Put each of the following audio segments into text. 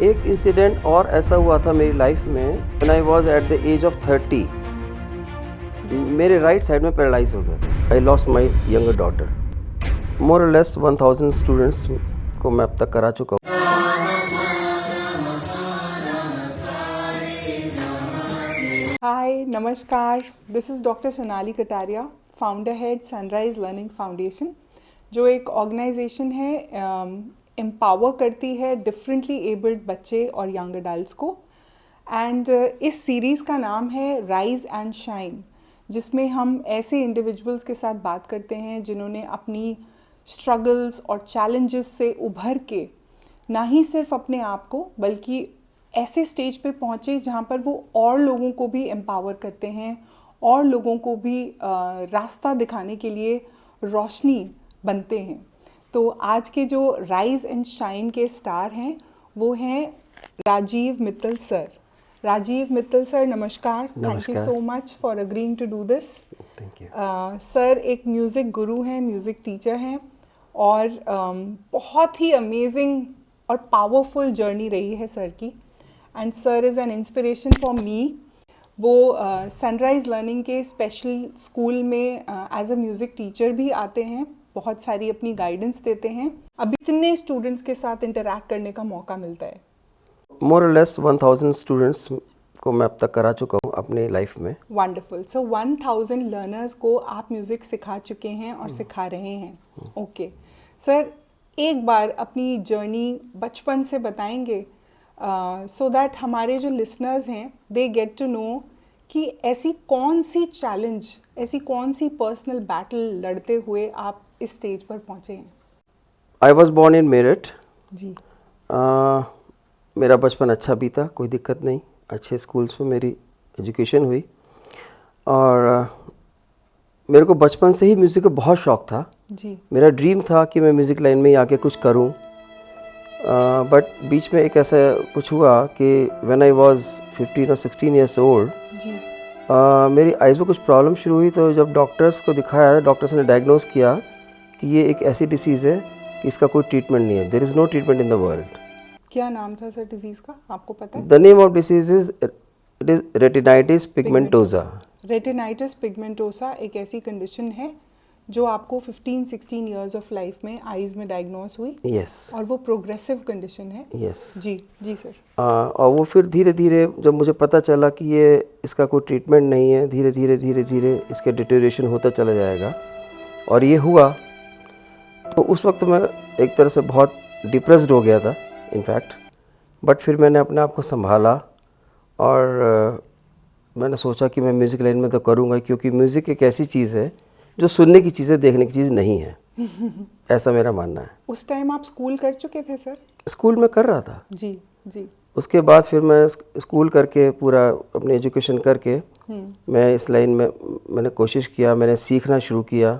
एक इंसिडेंट और ऐसा हुआ था मेरी लाइफ में when I was at the age of 30 मेरे राइट साइड में पैरालाइज हो गया था। I lost my younger daughter. More or less 1000 students को मैं अब तक करा चुका हूँ। Hi, नमस्कार। This is doctor Sonali Kataria, founder head sunrise learning foundation, जो एक ऑर्गेनाइजेशन है एम्पावर करती है डिफरेंटली एबल्ड बच्चे और यंग अडल्ट्स को। एंड इस सीरीज़ का नाम है राइज एंड शाइन, जिसमें हम ऐसे इंडिविजुअल्स के साथ बात करते हैं जिन्होंने अपनी स्ट्रगल्स और चैलेंजेस से उभर के ना ही सिर्फ अपने आप को बल्कि ऐसे स्टेज पे पहुँचे जहाँ पर वो और लोगों को भी एम्पावर करते हैं और लोगों को भी रास्ता दिखाने के लिए रोशनी बनते हैं। तो आज के जो राइज एंड शाइन के स्टार हैं वो हैं राजीव मित्तल सर। राजीव मित्तल सर, नमस्कार। Thank you so much for agreeing to do this. Thank you. Sir एक म्यूज़िक गुरु हैं, म्यूज़िक टीचर हैं और बहुत ही अमेजिंग और पावरफुल जर्नी रही है सर की। And sir is an inspiration for me. वो सनराइज लर्निंग के स्पेशल स्कूल में एज अ म्यूज़िक टीचर भी आते हैं, बहुत सारी अपनी गाइडेंस देते हैं। अब इतने स्टूडेंट्स के साथ इंटरैक्ट करने का मौका मिलता है। मोर और लेस 1000 स्टूडेंट्स को मैं अब तक करा चुका हूँ अपने लाइफ में। वंडरफुल। सो 1000 लर्नर्स को आप म्यूज़िक सिखा चुके हैं और सिखा रहे हैं। ओके सर, एक बार अपनी जर्नी बचपन से बताएंगे सो दैट हमारे जो लिसनर्स हैं दे गेट टू नो कि ऐसी कौन सी चैलेंज, ऐसी कौन सी पर्सनल बैटल लड़ते हुए आप इस स्टेज पर पहुँचे हैं। I was born in Meerut. जी। मेरा बचपन अच्छा बीता, कोई दिक्कत नहीं। अच्छे स्कूल्स में मेरी एजुकेशन हुई और मेरे को बचपन से ही म्यूज़िक का बहुत शौक़ था। जी। मेरा ड्रीम था कि मैं म्यूज़िक लाइन में ही आके कुछ करूं। बट बीच में एक ऐसा कुछ हुआ कि व्हेन आई वाज 15 और 16 ईयर्स ओल्ड जी। मेरी आइज़ में कुछ प्रॉब्लम शुरू हुई। तो जब डॉक्टर्स को दिखाया, डॉक्टर्स ने डायग्नोज किया कि ये एक ऐसी डिसीज़ है कि इसका कोई ट्रीटमेंट नहीं है। There is no treatment in the world. क्या नाम था सर डिजीज़ का, आपको पता है? The name of disease is it is retinitis pigmentosa. Retinitis pigmentosa एक ऐसी कंडीशन है जो आपको 15-16 इयर्स ऑफ लाइफ में आइज़ में डायग्नोज हुई। यस। और वो प्रोग्रेसिव कंडीशन है। यस। जी जी सर। और वो फिर धीरे धीरे जब मुझे पता चला कि ये इसका कोई ट्रीटमेंट नहीं है, धीरे धीरे इसके डिटेरियोरेशन होता चला जाएगा और ये हुआ। तो उस वक्त मैं एक तरह से बहुत डिप्रेस्ड हो गया था इनफैक्ट। बट फिर मैंने अपने आप को संभाला और मैंने सोचा कि मैं म्यूज़िक लाइन में तो करूँगा, क्योंकि म्यूज़िक एक ऐसी चीज़ है जो सुनने की चीज़ है, देखने की चीज़ नहीं है। ऐसा मेरा मानना है। उस टाइम आप स्कूल कर चुके थे सर? स्कूल में कर रहा था। जी जी। उसके बाद फिर मैं स्कूल करके पूरा अपनी एजुकेशन करके मैं इस लाइन में मैंने कोशिश किया, मैंने सीखना शुरू किया।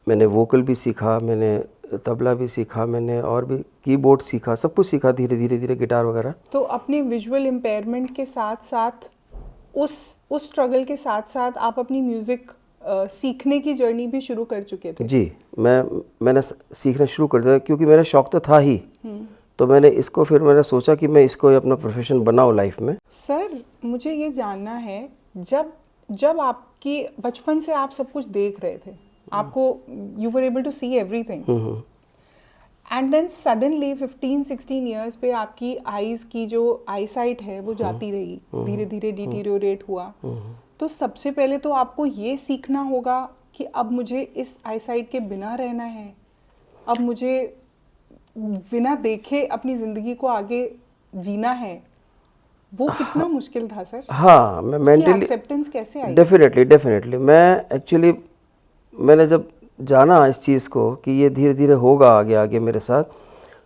मैंने वोकल भी सीखा, मैंने तबला भी सीखा, मैंने और भी कीबोर्ड सीखा, सब कुछ सीखा धीरे धीरे गिटार वगैरह। तो अपने विजुअल इम्पेयरमेंट के साथ साथ उस स्ट्रगल के साथ साथ आप अपनी म्यूज़िक सीखने की जर्नी भी शुरू कर चुके थे? जी, मैंने सीखना शुरू कर दिया क्योंकि मेरा शौक़ तो था ही। तो मैंने मैंने सोचा कि मैं इसको अपना प्रोफेशन बनाऊँ लाइफ में। सर मुझे ये जानना है, जब आपकी बचपन से आप सब कुछ देख रहे थे, आपको you were able to see everything, and then suddenly 15-16 years पे आपकी आईज़ की जो आईसाइट है वो जाती रही, धीरे धीरे डिटीरियोरेट हुआ। तो सबसे पहले तो आपको ये सीखना होगा कि अब मुझे इस आईसाइट के बिना रहना है, अब मुझे बिना देखे अपनी ज़िंदगी को आगे जीना है। वो कितना मुश्किल था सर? हाँ, मैं मेंटली एक्सेप्टेंस कैसे आई? डेफिनेटली मैंने जब जाना इस चीज़ को कि ये धीरे धीरे होगा आगे मेरे साथ,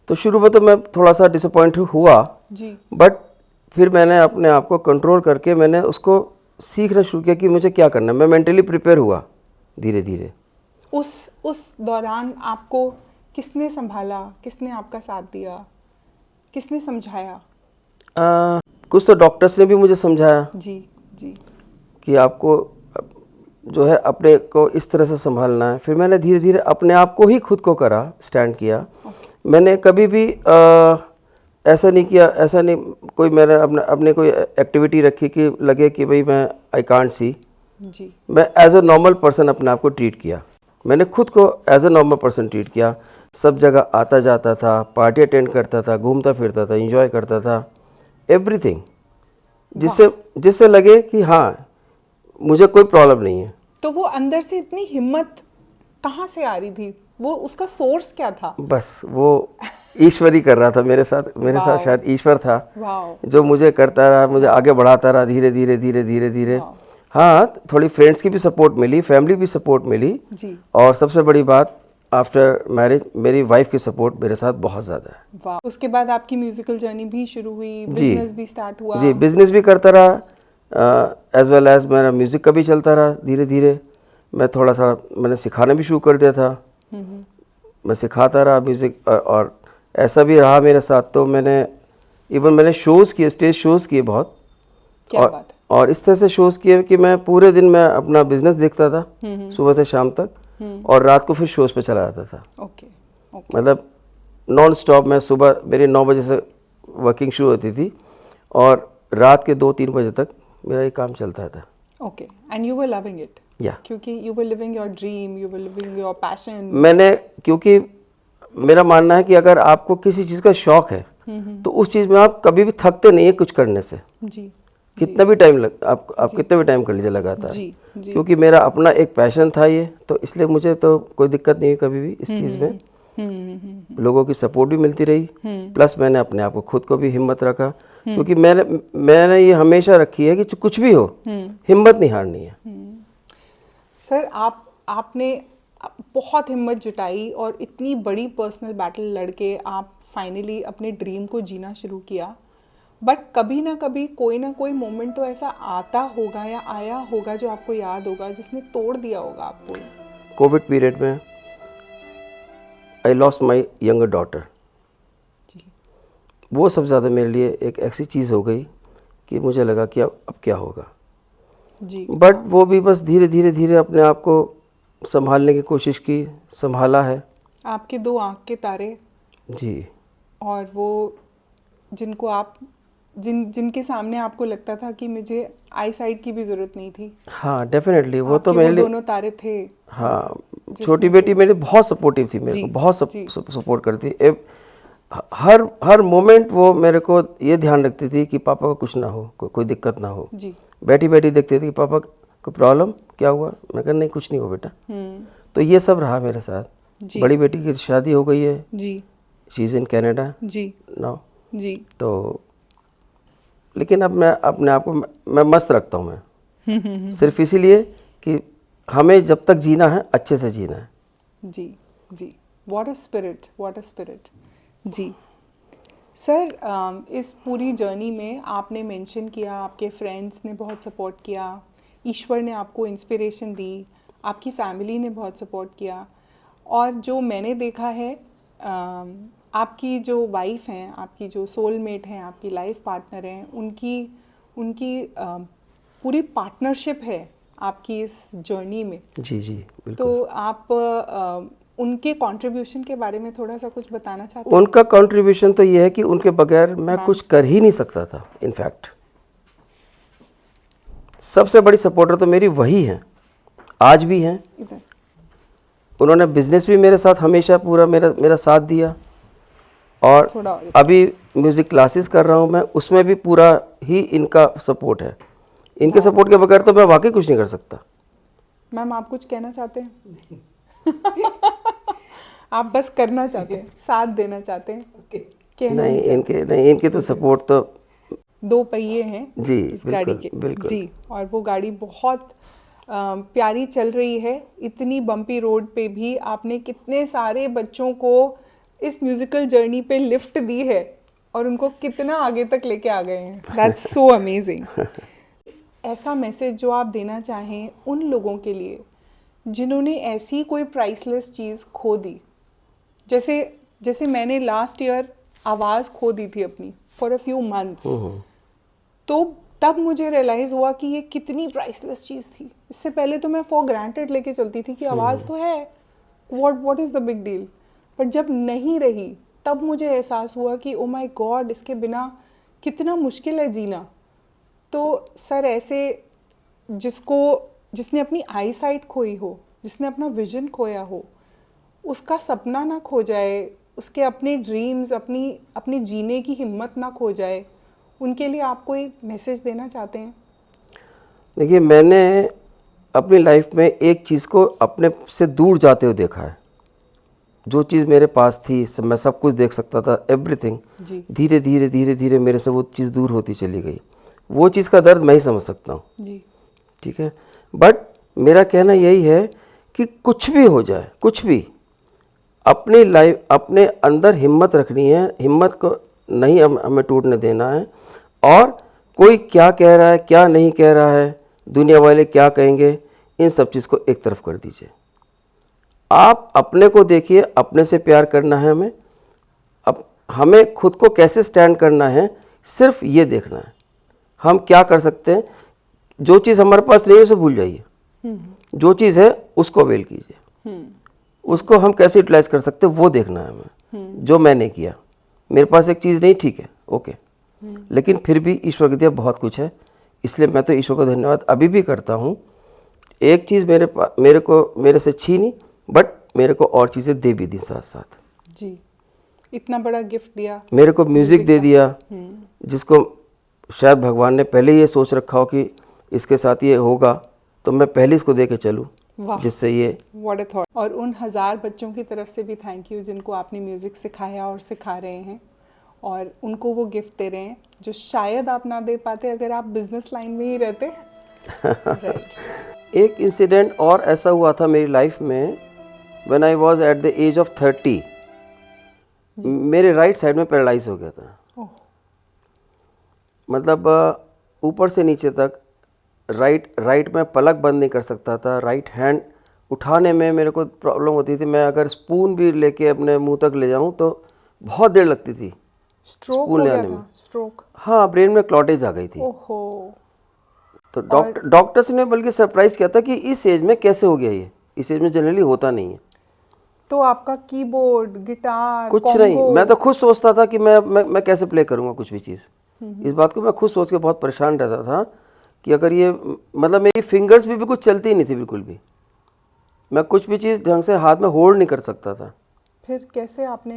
तो शुरू में तो मैं थोड़ा सा डिसअपॉइंट हुआ जी। बट फिर मैंने अपने आप को कंट्रोल करके मैंने उसको सीखना शुरू किया कि मुझे क्या करना है। मैं मेंटली प्रिपेयर हुआ धीरे धीरे। उस दौरान आपको किसने संभाला, किसने आपका साथ दिया, किसने समझाया? कुछ तो डॉक्टर्स ने भी मुझे समझाया जी जी। कि आपको जो है अपने को इस तरह से संभालना है। फिर मैंने धीरे धीरे अपने आप को ही खुद को करा, स्टैंड किया। मैंने कभी भी ऐसा नहीं किया, ऐसा नहीं कोई मैंने अपने कोई एक्टिविटी रखी कि लगे कि भाई मैं आई कांट सी। जी मैं एज अ नॉर्मल पर्सन अपने आप को ट्रीट किया, मैंने खुद को as a normal person treat किया। सब जगह आता जाता था, पार्टी अटेंड करता था, घूमता फिरता था, एंजॉय करता था, एवरीथिंग, जिससे जिससे लगे कि हाँ मुझे कोई प्रॉब्लम नहीं है। तो वो अंदर से इतनी हिम्मत कहाँ से आ रही थी, वो उसका सोर्स क्या था? बस वो ईश्वर ही कर रहा था मेरे साथ शायद ईश्वर था वाह जो मुझे करता रहा, मुझे आगे बढ़ाता रहा धीरे धीरे धीरे धीरे धीरे। वाह। हाँ, थोड़ी फ्रेंड्स की भी सपोर्ट मिली, फैमिली भी सपोर्ट मिली, जी और सबसे बड़ी बात आफ्टर मैरिज मेरी वाइफ की सपोर्ट मेरे साथ बहुत ज़्यादा है। वाह। उसके बाद आपकी म्यूजिकल जर्नी भी शुरू हुई, जी बिजनेस भी स्टार्ट हुआ। जी, बिजनेस भी करता रहा, एज वेल एज मेरा म्यूज़िक का भी चलता रहा धीरे धीरे। मैं थोड़ा सा मैंने सिखाना भी शुरू कर दिया था, मैं सिखाता रहा म्यूज़िक, और ऐसा भी रहा मेरे साथ। तो मैंने शोज़ किए, स्टेज शोज़ किए बहुत, क्या बात है। और इस तरह से शोज़ किए कि मैं पूरे दिन मैं अपना बिजनेस देखता था सुबह से शाम तक, और रात को फिर शोज़ पे चला जाता था। ओके ओके मतलब नॉन स्टॉप मैं सुबह मेरी 9 बजे से वर्किंग शुरू होती थी और रात के 2-3 बजे तक मेरा ये काम चलता था। Okay. And you were loving it, या क्योंकि you were living your dream, you were living your passion. मैंने, क्योंकि मेरा मानना है कि अगर आपको किसी चीज़ का शौक़ है तो उस चीज़ में आप कभी भी थकते नहीं है कुछ करने से। जी कितना भी टाइम आप कितना भी टाइम कर लीजिए लगातार। जी जी। क्योंकि मेरा अपना एक पैशन था ये, तो इसलिए मुझे तो कोई दिक्कत नहीं हुई कभी भी इस चीज़ में। लोगों की सपोर्ट भी मिलती रही, प्लस मैंने अपने आप को खुद को भी हिम्मत रखा, क्योंकि मैंने ये हमेशा रखी है कि कुछ भी हो हिम्मत नहीं हारनी है। सर आपने बहुत हिम्मत जुटाई और इतनी बड़ी पर्सनल बैटल लड़के आप फाइनली अपने ड्रीम को जीना शुरू किया। बट कभी ना कभी कोई ना कोई मोमेंट तो ऐसा आता होगा या आया होगा जो आपको याद होगा, जिसने तोड़ दिया होगा आपको। कोविड पीरियड में I lost my younger daughter. जी वो सबसे ज़्यादा मेरे लिए एक ऐसी चीज़ हो गई कि मुझे लगा कि अब क्या होगा। जी। बट वो भी बस धीरे धीरे धीरे अपने आप को संभालने की कोशिश की, संभाला है। आपके 2 आँख के तारे, जी, और वो जिनको आप जिनके सामने आपको लगता था कि मुझे आई साइट की भी ज़रूरत नहीं थी। हाँ डेफिनेटली, वो तो आपके मेरे लिए, दोनों तारे थे। हाँ, छोटी बेटी मेरी बहुत सपोर्टिव थी, मेरे जी, को बहुत जी। सपोर्ट करती। हर मोमेंट वो मेरे को ये ध्यान रखती थी कि पापा को कुछ ना हो, कोई दिक्कत ना हो। जी। बैठी बैठी देखती थी कि पापा को प्रॉब्लम क्या हुआ, मैं कहा नहीं कुछ नहीं हुआ बेटा। तो ये सब रहा मेरे साथ। जी। बड़ी बेटी की शादी हो गई है, जी शी इज़ इन कनाडा जी नाउ। जी। तो लेकिन अब मैं अपने आप को मैं मस्त रखता हूँ मैं, सिर्फ इसीलिए कि हमें जब तक जीना है अच्छे से जीना है। जी जी। What a spirit, what a spirit. जी सर, इस पूरी जर्नी में आपने मेंशन किया आपके फ्रेंड्स ने बहुत सपोर्ट किया, ईश्वर ने आपको इंस्पिरेशन दी, आपकी फैमिली ने बहुत सपोर्ट किया, और जो मैंने देखा है आपकी जो वाइफ हैं, आपकी जो सोलमेट हैं, आपकी लाइफ पार्टनर हैं, उनकी पूरी पार्टनरशिप है आपकी इस जर्नी में। जी जी बिल्कुल। तो आप उनके कंट्रीब्यूशन के बारे में थोड़ा सा कुछ बताना चाहते हैं? उनका कंट्रीब्यूशन तो ये है कि उनके बगैर मैं कुछ कर ही नहीं सकता था। इनफैक्ट सबसे बड़ी सपोर्टर तो मेरी वही हैं, आज भी हैं। इधर उन्होंने बिजनेस भी मेरे साथ हमेशा पूरा मेरा साथ दिया, और थोड़ा और अभी म्यूज़िक क्लासेस कर रहा हूँ मैं, उसमें भी पूरा ही इनका सपोर्ट है। इनके सपोर्ट के बगैर तो मैं वाकई कुछ नहीं कर सकता। मैम आप कुछ कहना चाहते हैं? आप बस करना चाहते हैं, साथ देना चाहते हैं? कहना नहीं, इनके तो सपोर्ट तो 2 पहिए हैं जी इस गाड़ी बिल्कुल के। बिल्कुल। जी, और वो गाड़ी बहुत प्यारी चल रही है। इतनी बम्पी रोड पे भी आपने कितने सारे बच्चों को इस म्यूजिकल जर्नी पे लिफ्ट दी है और उनको कितना आगे तक लेके आ गए हैं। That's so amazing. ऐसा मैसेज जो आप देना चाहें उन लोगों के लिए जिन्होंने ऐसी कोई प्राइसलेस चीज़ खो दी, जैसे मैंने लास्ट ईयर आवाज़ खो दी थी अपनी फॉर अ फ्यू मंथ्स, तो तब मुझे रियलाइज़ हुआ कि ये कितनी प्राइसलेस चीज़ थी। इससे पहले तो मैं फॉर ग्रांटेड लेके चलती थी कि आवाज़ तो है, what is the big deal. But जब नहीं रही तब मुझे एहसास हुआ कि ओ माय गॉड, इसके बिना कितना मुश्किल है जीना। तो सर ऐसे जिसने अपनी आई साइट खोई हो, जिसने अपना विजन खोया हो, उसका सपना ना खो जाए, उसके अपने ड्रीम्स, अपनी जीने की हिम्मत ना खो जाए, उनके लिए आप कोई मैसेज देना चाहते हैं? देखिए, मैंने अपनी लाइफ में एक चीज़ को अपने से दूर जाते हुए देखा है। जो चीज़ मेरे पास थी, मैं सब कुछ देख सकता था, एवरीथिंग, जी धीरे धीरे धीरे धीरे मेरे से वो चीज़ दूर होती चली गई। वो चीज़ का दर्द मैं ही समझ सकता हूँ, जी ठीक है। बट मेरा कहना यही है कि कुछ भी हो जाए, कुछ भी, अपनी लाइफ, अपने अंदर हिम्मत रखनी है, हिम्मत को नहीं हमें टूटने देना है। और कोई क्या कह रहा है, क्या नहीं कह रहा है, दुनिया वाले क्या कहेंगे, इन सब चीज़ को एक तरफ कर दीजिए। आप अपने को देखिए, अपने से प्यार करना है हमें। अब हमें खुद को कैसे स्टैंड करना है, सिर्फ ये देखना है हम क्या कर सकते हैं। जो चीज़ हमारे पास नहीं है उसे भूल जाइए, जो चीज़ है उसको अवेल कीजिए। उसको हम कैसे यूटिलाइज कर सकते हैं वो देखना है हमें। जो मैंने किया, मेरे पास एक चीज़ नहीं, ठीक है, ओके, लेकिन फिर भी ईश्वर की दिया बहुत कुछ है, इसलिए मैं तो ईश्वर का धन्यवाद अभी भी करता हूँ। एक चीज़ मेरे से छीनी, बट मेरे को और चीज़ें दे भी दी साथ साथ। जी, इतना बड़ा गिफ्ट दिया, मेरे को म्यूज़िक दे दिया, जिसको शायद भगवान ने पहले ये सोच रखा हो कि इसके साथ ये होगा, तो मैं पहले इसको दे के चलूँ, वाह, जिससे ये व्हाट अ थॉट। और उन 1000 बच्चों की तरफ से भी थैंक यू जिनको आपने म्यूज़िक सिखाया और सिखा रहे हैं, और उनको वो गिफ्ट दे रहे हैं जो शायद आप ना दे पाते अगर आप बिजनेस लाइन में ही रहते। राइट। एक इंसिडेंट और ऐसा हुआ था मेरी लाइफ में, when I was at the age of 30, मेरे राइट साइड में पैरालाइज हो गया था। ओह, मतलब ऊपर से नीचे तक, राइट में पलक बंद नहीं कर सकता था। राइट हैंड उठाने में मेरे को प्रॉब्लम होती थी। मैं अगर स्पून भी लेके अपने मुंह तक ले जाऊं तो बहुत देर लगती थी स्ट्रोक स्पून हो ले गया आने में। था? स्ट्रोक? हाँ, ब्रेन में क्लॉटेज आ गई थी। ओहो। तो डॉक्टर्स ने बल्कि सरप्राइज़ किया था कि इस एज में कैसे हो गया ये, इस एज में जनरली होता नहीं है। तो आपका कीबोर्ड, गिटार, कुछ नहीं, मैं तो खुद सोचता था कि मैं कैसे प्ले करूँगा कुछ भी चीज़। इस बात को मैं खुद सोच के बहुत परेशान रहता था कि अगर ये, मतलब मेरी फिंगर्स भी कुछ चलती ही नहीं थी बिल्कुल भी। मैं कुछ भी चीज़ ढंग से हाथ में होल्ड नहीं कर सकता था। फिर कैसे आपने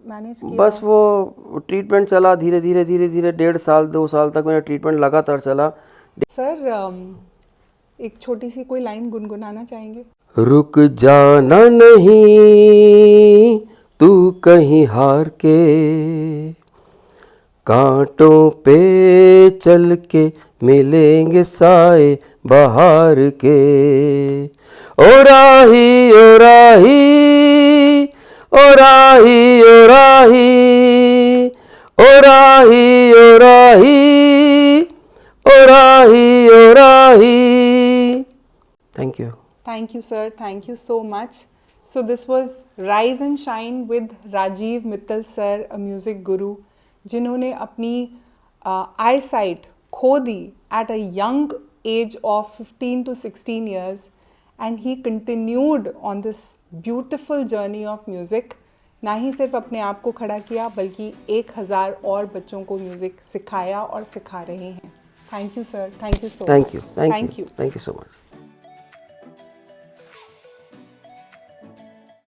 मैनेज किया? बस वो ट्रीटमेंट चला, धीरे धीरे धीरे धीरे 1.5 साल 2 साल तक मेरा ट्रीटमेंट लगातार चला। सर एक छोटी सी कोई लाइन गुनगुनाना चाहेंगे? रुक जाना नहीं तू कहीं हार के, कांटों पे चल के मिलेंगे साए बहार के। ओ राही ओ राही ओ राही ओ राही ओ राही ओ राही ओ राही ओ राही। Thank you. Thank you, sir. Thank you so much. So this was Rise and Shine with Rajiv Mittal sir, a music guru, जिन्होंने अपनी आई साइट खो दी at a young age of 15 to 16 years, and he continued on this beautiful journey of music. ना ही सिर्फ अपने आप को खड़ा किया बल्कि 1000 और बच्चों को म्यूज़िक सिखाया और सिखा रहे हैं। Thank you sir, thank you so much. Thank you so much.